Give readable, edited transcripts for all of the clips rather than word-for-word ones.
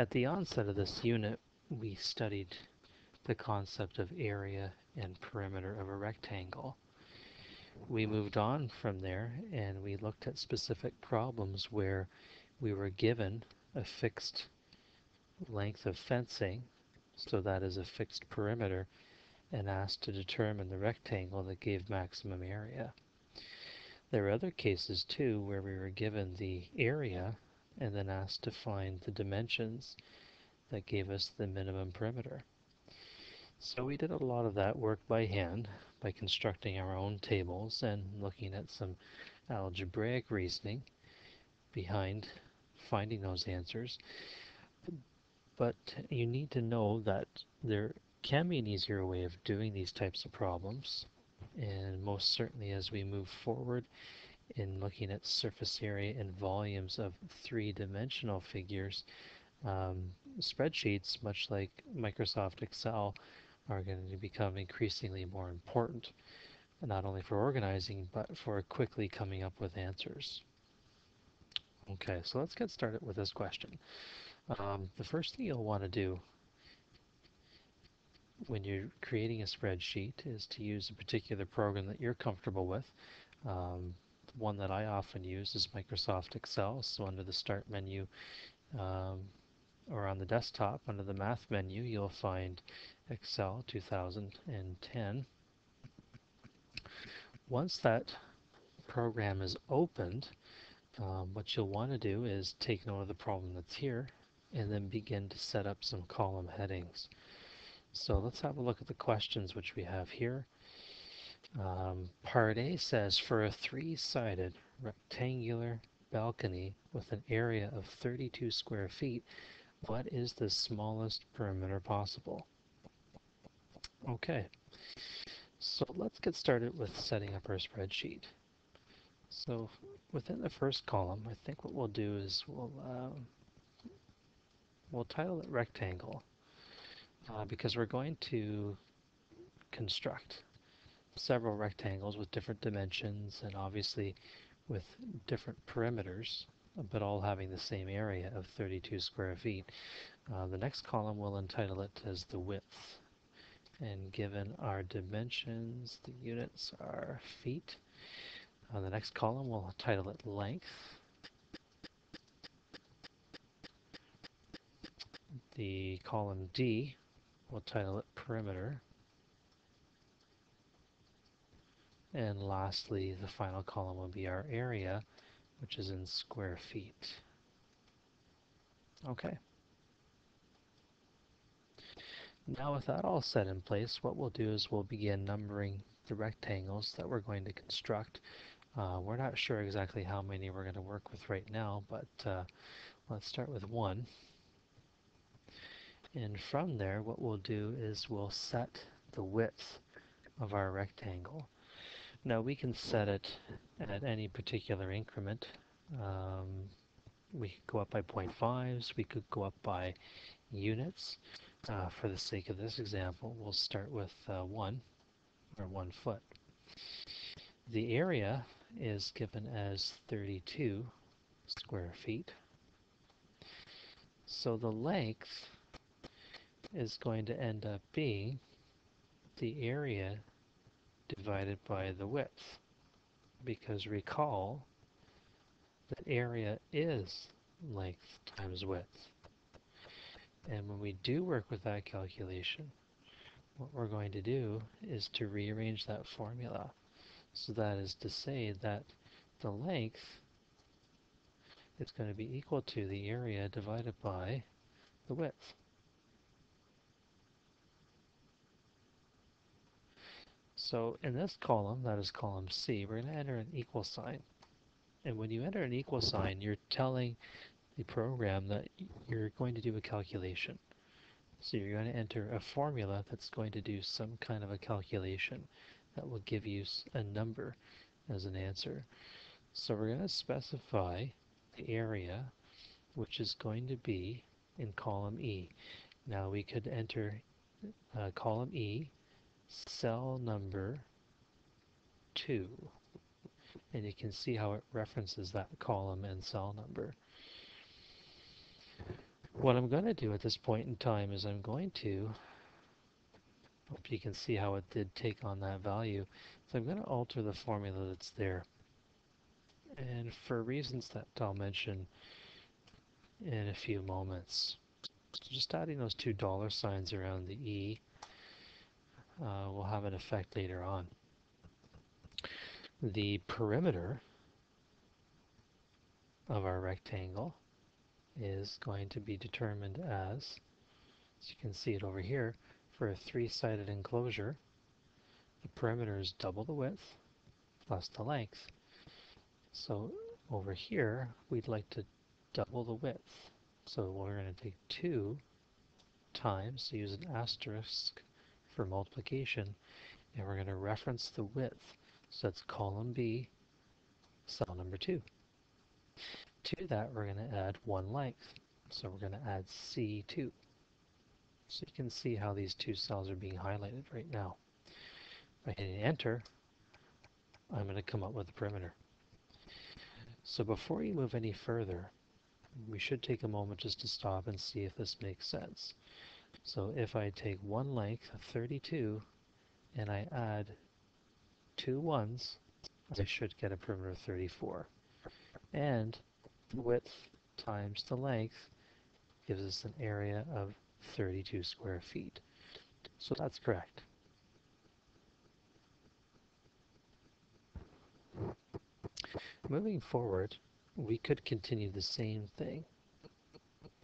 At the onset of this unit, we studied the concept of area and perimeter of a rectangle. We moved on from there and we looked at specific problems where we were given a fixed length of fencing, so that is a fixed perimeter, and asked to determine the rectangle that gave maximum area. There were other cases too where we were given the area and then asked to find the dimensions that gave us the minimum perimeter. So we did a lot of that work by hand by constructing our own tables and looking at some algebraic reasoning behind finding those answers. But you need to know that there can be an easier way of doing these types of problems. And most certainly as we move forward in looking at surface area and volumes of three-dimensional figures, spreadsheets, much like Microsoft Excel, are going to become increasingly more important, not only for organizing, but for quickly coming up with answers. Okay, so let's get started with this question. The first thing you'll want to do when you're creating a spreadsheet is to use a particular program that you're comfortable with. One that I often use is Microsoft Excel. So under the Start menu, or on the desktop under the Math menu, you'll find Excel 2010. Once that program is opened, what you'll want to do is take note of the problem that's here and then begin to set up some column headings. So let's have a look at the questions which we have here. Part A says, for a three-sided rectangular balcony with an area of 32 square feet, what is the smallest perimeter possible? Okay, so let's get started with setting up our spreadsheet. So within the first column, I think what we'll do is we'll title it rectangle because we're going to construct several rectangles with different dimensions and obviously with different perimeters, but all having the same area of 32 square feet. The next column we'll entitle it as the width. And given our dimensions, the units are feet. The next column we'll title it length. The column D we'll title it perimeter. And lastly, the final column will be our area, which is in square feet. Okay. Now with that all set in place, what we'll do is we'll begin numbering the rectangles that we're going to construct. We're not sure exactly how many we're going to work with right now, but let's start with one. And from there, what we'll do is we'll set the width of our rectangle. Now we can set it at any particular increment. We could go up by 0.5s, we could go up by units. For the sake of this example, we'll start with 1, or 1 foot. The area is given as 32 square feet. So the length is going to end up being the area divided by the width, because recall that area is length times width. And when we do work with that calculation, what we're going to do is to rearrange that formula. So that is to say that the length is going to be equal to the area divided by the width. So in this column, that is column C, we're going to enter an equal sign. And when you enter an equal sign, you're telling the program that you're going to do a calculation. So you're going to enter a formula that's going to do some kind of a calculation that will give you a number as an answer. So we're going to specify the area, which is going to be in column E. Now we could enter column E, cell number 2. And you can see how it references that column and cell number. What I'm going to do at this point in time is I'm going to, hope you can see how it did take on that value, so I'm going to alter the formula that's there. And for reasons that I'll mention in a few moments. So just adding those two dollar signs around the E will have an effect later on. The perimeter of our rectangle is going to be determined as you can see it over here, for a three-sided enclosure, the perimeter is double the width plus the length. So over here, we'd like to double the width. So we're going to take 2 times, so use an asterisk for multiplication, and we're going to reference the width. So that's column B, cell number 2. To that, we're going to add 1 length. So we're going to add C2. So you can see how these two cells are being highlighted right now. By hitting enter, I'm going to come up with the perimeter. So before you move any further, we should take a moment just to stop and see if this makes sense. So if I take one length of 32 and I add 2 ones, I should get a perimeter of 34. And the width times the length gives us an area of 32 square feet. So that's correct. Moving forward, we could continue the same thing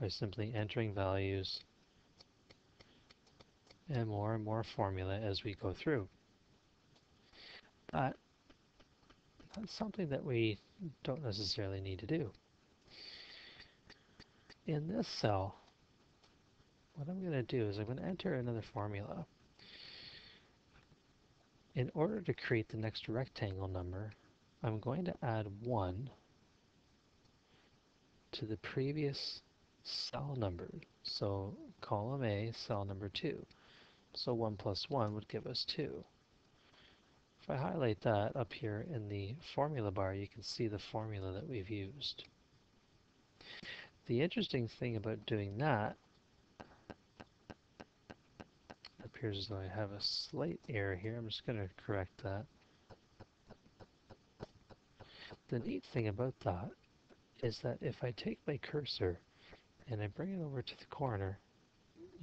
by simply entering values and more formula as we go through. But that's something that we don't necessarily need to do. In this cell, what I'm going to do is I'm going to enter another formula. In order to create the next rectangle number, I'm going to add 1 to the previous cell number. So column A, cell number 2. So 1 plus 1 would give us 2. If I highlight that up here in the formula bar, you can see the formula that we've used. The interesting thing about doing that, it appears as though I have a slight error here. I'm just going to correct that. The neat thing about that is that if I take my cursor and I bring it over to the corner,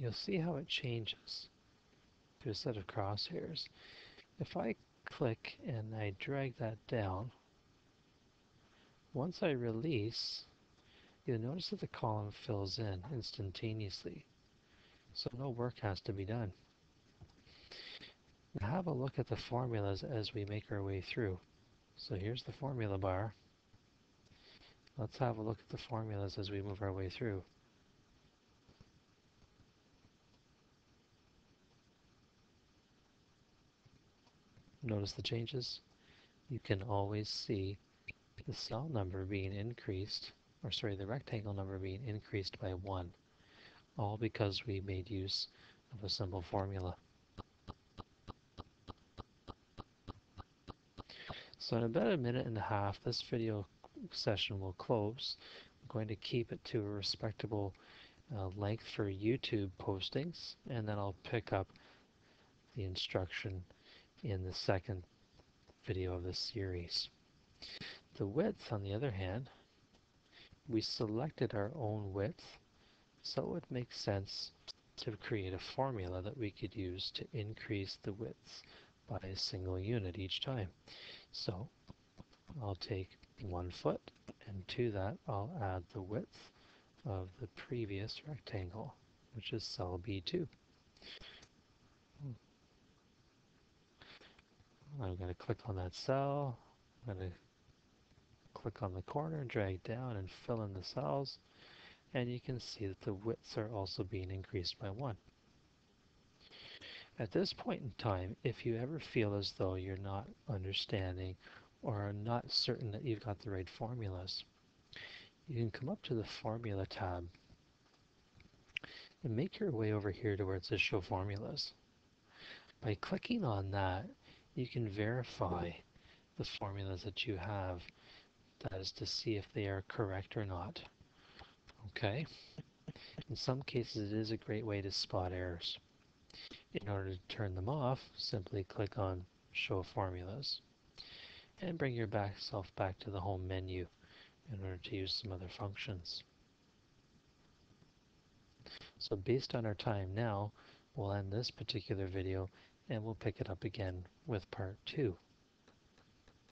you'll see how it changes to a set of crosshairs. If I click and I drag that down, once I release, you'll notice that the column fills in instantaneously. So no work has to be done. Now have a look at the formulas as we make our way through. So here's the formula bar. Let's have a look at the formulas as we move our way through. Notice the changes? You can always see the cell number being increased, or sorry, the rectangle number being increased by 1, all because we made use of a simple formula. So in about a minute and a half, this video session will close. I'm going to keep it to a respectable length for YouTube postings, and then I'll pick up the instruction in the second video of this series. The width, on the other hand, we selected our own width, so it would make sense to create a formula that we could use to increase the width by a single unit each time. So I'll take 1 foot, and to that I'll add the width of the previous rectangle, which is cell B2. I'm going to click on that cell. I'm going to click on the corner, drag down, and fill in the cells. And you can see that the widths are also being increased by 1. At this point in time, if you ever feel as though you're not understanding or are not certain that you've got the right formulas, you can come up to the Formula tab and make your way over here to where it says Show Formulas. By clicking on that, you can verify the formulas that you have. That is to see if they are correct or not. Okay? In some cases, it is a great way to spot errors. In order to turn them off, simply click on Show Formulas and bring your self back to the home menu in order to use some other functions. So based on our time now, we'll end this particular video and we'll pick it up again with part 2.